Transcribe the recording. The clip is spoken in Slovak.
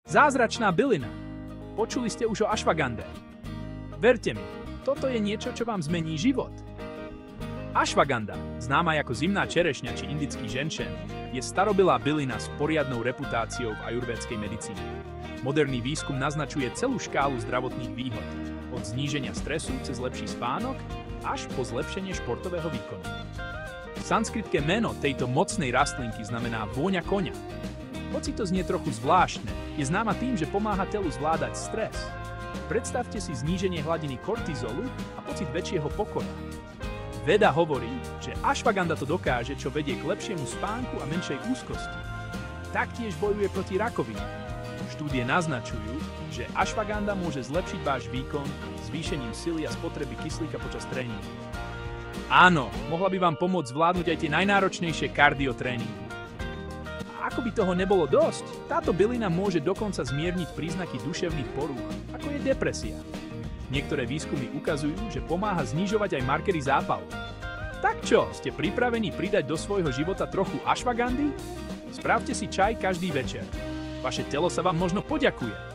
Zázračná bylina. Počuli ste už o ašvagande. Verte mi, toto je niečo, čo vám zmení život. Ašvaganda, známa ako zimná čerešňa či indický ženšen, je starobylá bylina s poriadnou reputáciou v ajurvédskej medicíne. Moderný výskum naznačuje celú škálu zdravotných výhod, od zníženia stresu cez lepší spánok až po zlepšenie športového výkonu. Sanskritské meno tejto mocnej rastlinky znamená vôňa koňa. Hoci to znie trochu zvláštne, je známa tým, že pomáha telu zvládať stres. Predstavte si zníženie hladiny kortizolu a pocit väčšieho pokoja. Veda hovorí, že ašvaganda to dokáže, čo vedie k lepšiemu spánku a menšej úzkosti. Taktiež bojuje proti rakovine. Štúdie naznačujú, že ašvaganda môže zlepšiť váš výkon zvýšením sily a spotreby kyslíka počas tréningu. Áno, mohla by vám pomôcť zvládnuť aj tie najnáročnejšie kardiotréningy. A ako by toho nebolo dosť, táto bylina môže dokonca zmierniť príznaky duševných porúch, ako je depresia. Niektoré výskumy ukazujú, že pomáha znižovať aj markery zápalu. Tak čo, ste pripravení pridať do svojho života trochu ašvagandy? Spravte si čaj každý večer. Vaše telo sa vám možno poďakuje.